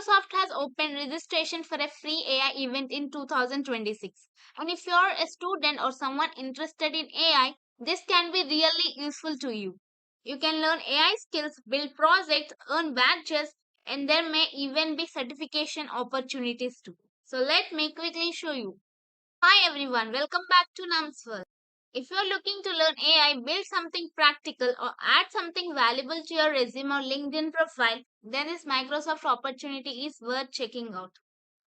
Microsoft has opened registration for a free AI event in 2026. And if you're a student or someone interested in AI, this can be really useful to you. You can learn AI skills, build projects, earn badges, and there may even be certification opportunities too. So let me quickly show you. Hi everyone, welcome back to Namswell. If you're looking to learn AI, build something practical, or add something valuable to your resume or LinkedIn profile, then this Microsoft opportunity is worth checking out.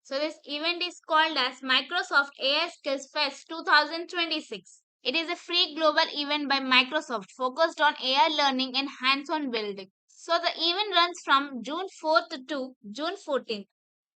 So this event is called as Microsoft AI Skills Fest 2026. It is a free global event by Microsoft focused on AI learning and hands-on building. So the event runs from June 4th to June 14th.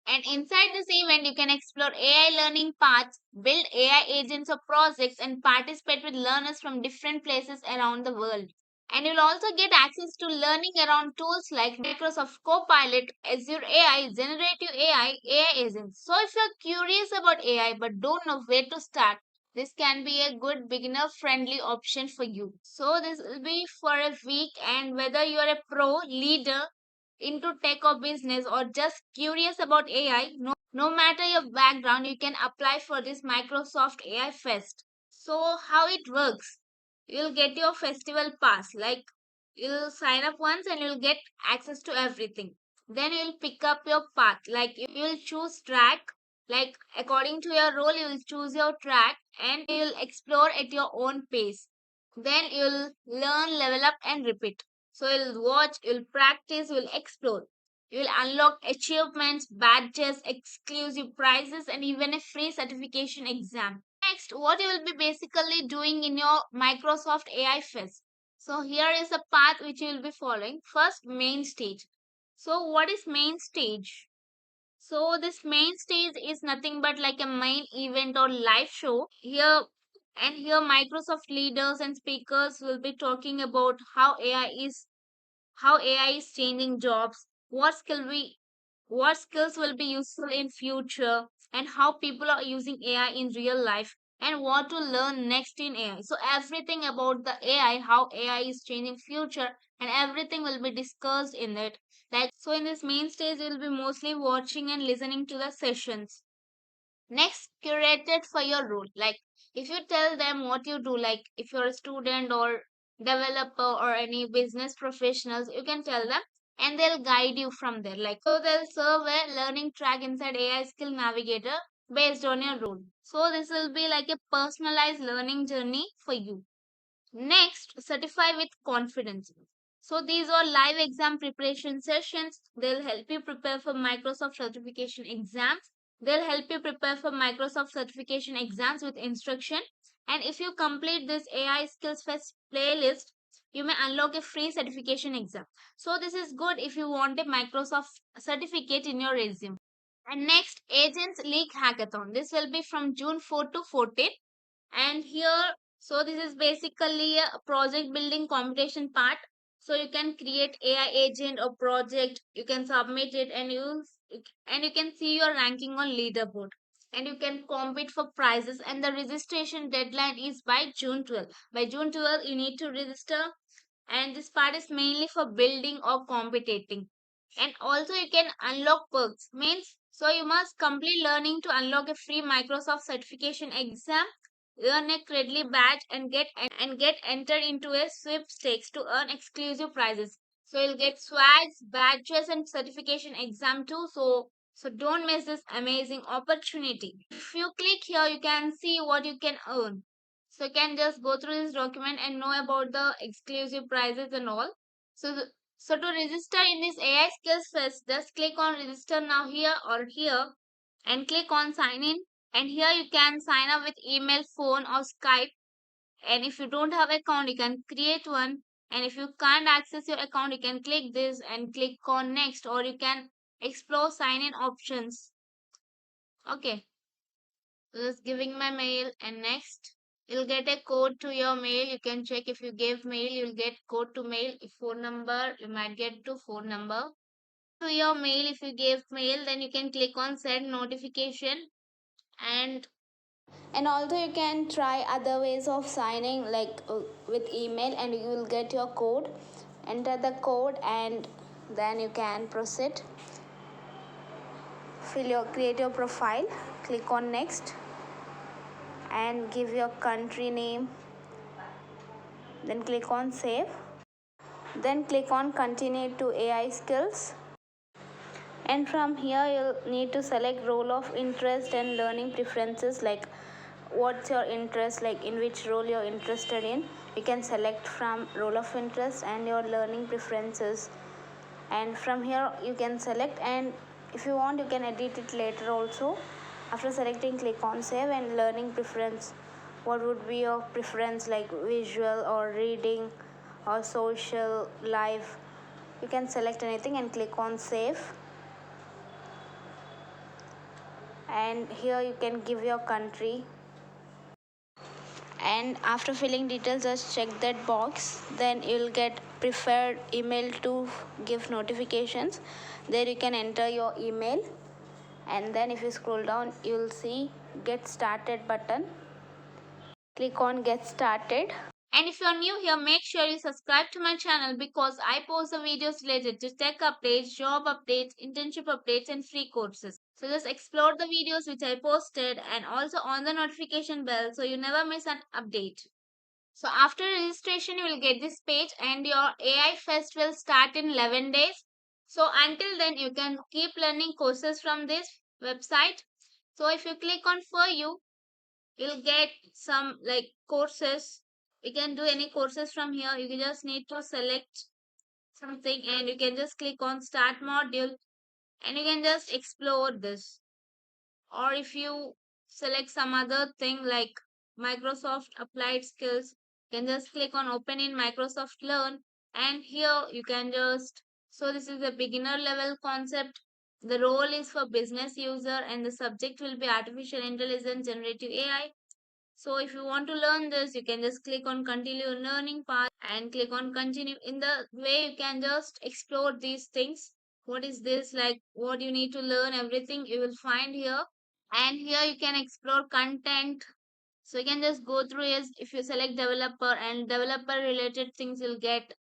And inside this event, you can explore AI learning paths, build AI agents or projects, and participate with learners from different places around the world. And you'll also get access to learning around tools like Microsoft Copilot, Azure AI, Generative AI, AI agents. So if you're curious about AI but don't know where to start, this can be a good beginner friendly option for you. So this will be for a week, and whether you are a pro, leader, into tech or business, or just curious about AI, no matter your background, you can apply for this Microsoft AI Fest. So, how it works? You'll get your festival pass, like you'll sign up once and you'll get access to everything. Then you'll pick up your path, like you'll choose track, like according to your role, you'll choose your track and you'll explore at your own pace. Then you'll learn, level up, and repeat. So you'll watch, you'll practice, you'll explore. You'll unlock achievements, badges, exclusive prizes, and even a free certification exam. Next, what you will be basically doing in your Microsoft AI Fest. So here is a path which you will be following. First, main stage. So what is main stage? So this main stage is nothing but like a main event or live show. Here Microsoft leaders and speakers will be talking about how AI is changing jobs, what skills will be useful in future, and how people are using AI in real life, and what to learn next in AI. So everything about the AI, how AI is changing future, and everything will be discussed in it. Like so in this main stage you'll be mostly watching and listening to the sessions. Next, curated for your role. Like if you tell them what you do, like if you're a student or developer or any business professionals, you can tell them and they'll guide you from there. Like so they'll serve a learning track inside AI skill navigator based on your role. So this will be like a personalized learning journey for you. Next, certify with confidence. So these are live exam preparation sessions. They'll help you prepare for Microsoft certification exams. They'll help you prepare for Microsoft certification exams with instruction. And if you complete this AI Skills Fest playlist, you may unlock a free certification exam. So this is good if you want a Microsoft certificate in your resume. And next, Agents League Hackathon. This will be from June 4 to 14. And here, so this is basically a project building competition part. So you can create AI agent or project, you can submit it, and you can see your ranking on leaderboard, and you can compete for prizes. And the registration deadline is by June 12th. By June 12th you need to register, and this part is mainly for building or competing. And also you can unlock perks, means so you must complete learning to unlock a free Microsoft certification exam, earn a credly badge, and get entered into a sweepstakes to earn exclusive prizes. So you'll get swags, badges, and certification exam too. So don't miss this amazing opportunity. If you click here, you can see what you can earn. So you can just go through this document and know about the exclusive prizes and all. So to register in this AI Skills Fest, just click on register now here or here and click on sign in. And here you can sign up with email, phone, or Skype. And if you don't have account, you can create one. And if you can't access your account, you can click this and click on next, or you can explore sign in options. Okay, so just giving my mail and next. You'll get a code to your mail. You can check if you gave mail, you'll get code to mail. If phone number, you might get to phone number. To your mail, if you gave mail, then you can click on send notification. And also you can try other ways of signing, like with email, and you will get your code. Enter the code and then you can proceed. create your profile, click on next and give your country name, then click on save, then click on continue to AI skills, and from here you'll need to select role of interest and learning preferences, like what's your interest, like in which role you're interested in. You can select from role of interest and your learning preferences, and from here you can select, and if you want you can edit it later also. After selecting, click on save, and learning preference, what would be your preference, like visual or reading or social, live. You can select anything and click on save, and here you can give your country, and after filling details just check that box, then you'll get preferred email to give notifications. There you can enter your email, and then if you scroll down you'll see get started button. Click on get started. And if you're new here, make sure you subscribe to my channel because I post the videos related to tech updates, job updates, internship updates, and free courses. So just explore the videos which I posted and also on the notification bell so you never miss an update. So after registration, you will get this page and your AI Fest will start in 11 days. So until then, you can keep learning courses from this website. So if you click on For You, you'll get some like courses. You can do any courses from here. You just need to select something and you can just click on Start Module and you can just explore this. Or if you select some other thing like Microsoft Applied Skills, you can just click on Open in Microsoft Learn, and here you can just, so this is a beginner level concept. The role is for business user and the subject will be artificial intelligence generative AI. So if you want to learn this, you can just click on continue learning path and click on continue. In the way you can just explore these things. What is this, like what you need to learn, everything you will find here. And here you can explore content. So you can just go through is if you select developer and developer related things you'll get,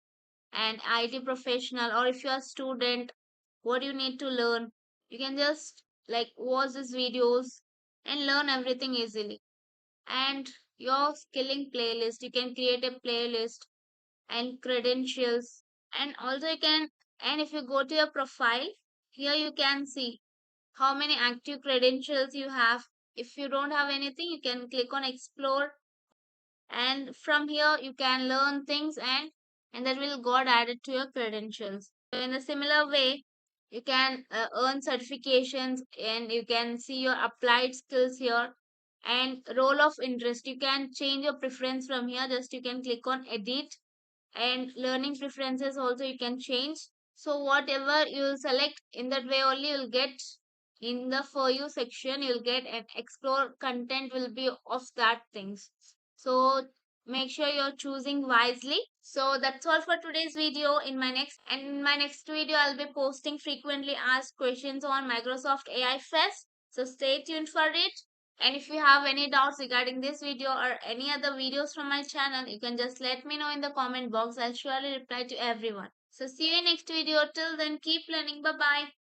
and IT professional, or if you're a student, what you need to learn. You can just like watch these videos and learn everything easily. And your skilling playlist, you can create a playlist and credentials, and also you can, and if you go to your profile, here you can see how many active credentials you have. If you don't have anything, you can click on explore, and from here you can learn things, and that will got added to your credentials. So in a similar way, you can earn certifications and you can see your applied skills here. And role of interest, you can change your preference from here. Just you can click on edit, and learning preferences also you can change. So whatever you'll select, in that way only you'll get in the For You section, you'll get an explore content will be of that things. So make sure you're choosing wisely. So that's all for today's video. In my next video I'll be posting frequently asked questions on Microsoft AI Fest. So stay tuned for it. And if you have any doubts regarding this video or any other videos from my channel, you can just let me know in the comment box. I'll surely reply to everyone. So see you in next video. Till then, keep learning. Bye bye.